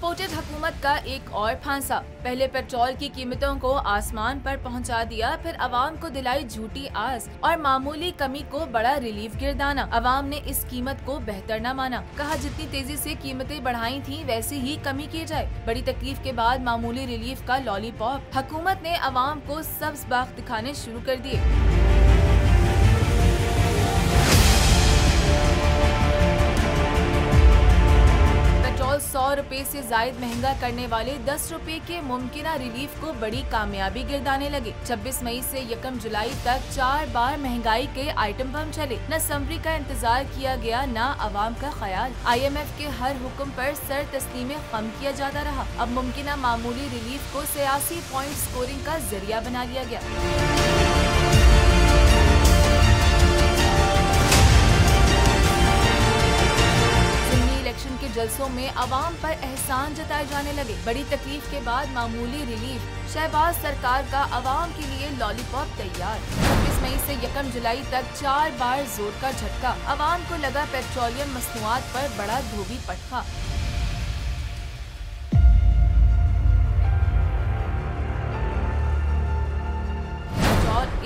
Supported हुकूमत का एक और फांसा। पहले पेट्रोल की कीमतों को आसमान पर पहुंचा दिया, फिर अवाम को दिलाई झूठी आस और मामूली कमी को बड़ा रिलीफ गिरदाना। अवाम ने इस कीमत को बेहतर न माना, कहा जितनी तेजी से कीमतें बढ़ाई थी वैसे ही कमी की जाए। बड़ी तकलीफ के बाद मामूली रिलीफ का लॉलीपॉप हुकूमत ने अवाम को सब्ज बाग दिखाने शुरू कर दिए। पेट्रोल 100 रुपए से जायद महंगा करने वाले 10 रुपए के मुमकिना रिलीफ को बड़ी कामयाबी गिरदाने लगे। 26 मई से 1 जुलाई तक 4 बार महंगाई के आइटम बम चले। न समरी का इंतजार किया गया, न अवाम का ख्याल। IMF के हर हुक्म पर सर तस्लीम खम किया जाता रहा। अब मुमकिना मामूली रिलीफ को सियासी पॉइंट स्कोरिंग का जरिया बना लिया गया। इलेक्शन के जलसों में अवाम पर एहसान जताए जाने लगे। बड़ी तकलीफ के बाद मामूली रिलीफ, शहबाज सरकार का अवाम के लिए लॉलीपॉप तैयार। 26 मई से 1 जुलाई तक 4 बार जोर का झटका। अवाम को लगा पेट्रोलियम मसनूआत पर बड़ा धोबी पटखा।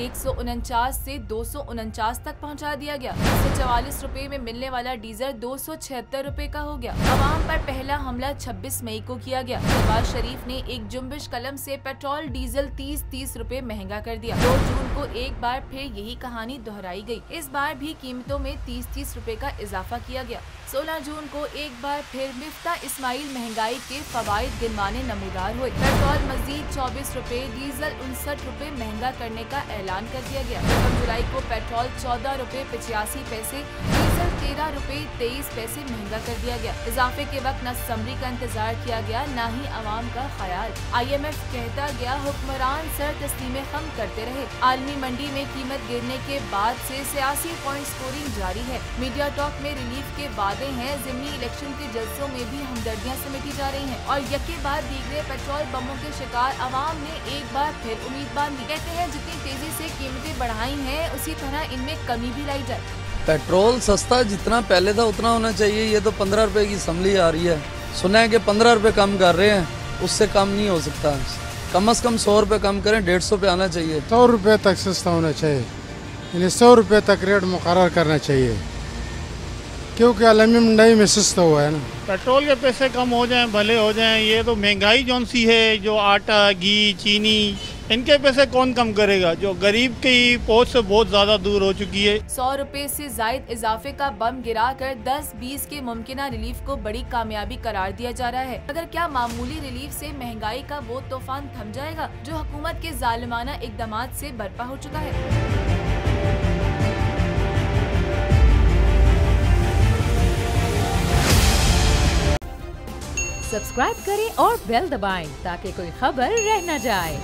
149 से 249 तक पहुंचा दिया गया। 144 रुपए में मिलने वाला डीजल 276 रुपए का हो गया। अवाम पर पहला हमला 26 मई को किया गया। शहबाज शरीफ ने एक जुम्बिश कलम से पेट्रोल डीजल 30 रुपए महंगा कर दिया। 2 जून को एक बार फिर यही कहानी दोहराई गई। इस बार भी कीमतों में 30 रुपए का इजाफा किया गया। 16 जून को एक बार फिर मिफ्ता इस्माइल महंगाई के फवाइद गिनवाने नमूदार हुए। पेट्रोल मजीद 24 रुपए, डीजल 59 रुपए महंगा करने का ऐलान कर दिया गया। 1 जुलाई को पेट्रोल 14 रुपए 85 पैसे, डीजल 13 रुपए 23 पैसे महंगा कर दिया गया। इजाफे के वक्त न समरी का इंतजार किया गया, न ही अवाम का ख्याल। IMF कहता गया, हुक्मरान सर तस्लीम खम करते रहे। आलमी मंडी में कीमत गिरने के बाद से सियासी पॉइंट स्कोरिंग जारी है। मीडिया टॉक में रिलीफ के वादे हैं। ज़िमनी इलेक्शन के जलसों में भी हमदर्दियां समेटी जा रही हैं और यके बाद दीगरे पेट्रोल बमों के शिकार अवाम ने एक बार फिर उम्मीद बांधी। कहते हैं जितनी तेजी से कीमतें बढ़ाई हैं, उसी तरह इनमें कमी भी लाई जाए। पेट्रोल सस्ता जितना पहले था उतना होना चाहिए। ये तो 15 रुपए की समली आ रही है। सुना है कि 15 रुपए कम कर रहे हैं, उससे कम नहीं हो सकता। कम से कम 100 रुपए कम करें, 150 पे आना चाहिए। 100 रुपए तक सस्ता होना चाहिए, यानी 100 रुपए तक रेट मुकर्रर करना चाहिए, क्योंकि आलमी मंडी में सस्ता हुआ है ना। पेट्रोल के पैसे कम हो जाएं भले हो जाएं, ये तो महंगाई जौन सी है, जो आटा, घी, चीनी, इनके पैसे कौन कम करेगा, जो गरीब की पहुंच से बहुत ज्यादा दूर हो चुकी है। 100 रुपए से जायद इजाफे का बम गिराकर 10-20 के मुमकिना रिलीफ को बड़ी कामयाबी करार दिया जा रहा है। अगर क्या मामूली रिलीफ से महंगाई का वो तूफान थम जाएगा जो हुकूमत के जालिमाना इकदामात से बर्पा हो चुका है। सब्सक्राइब करें और बेल दबाएं ताकि कोई खबर रह न जाए।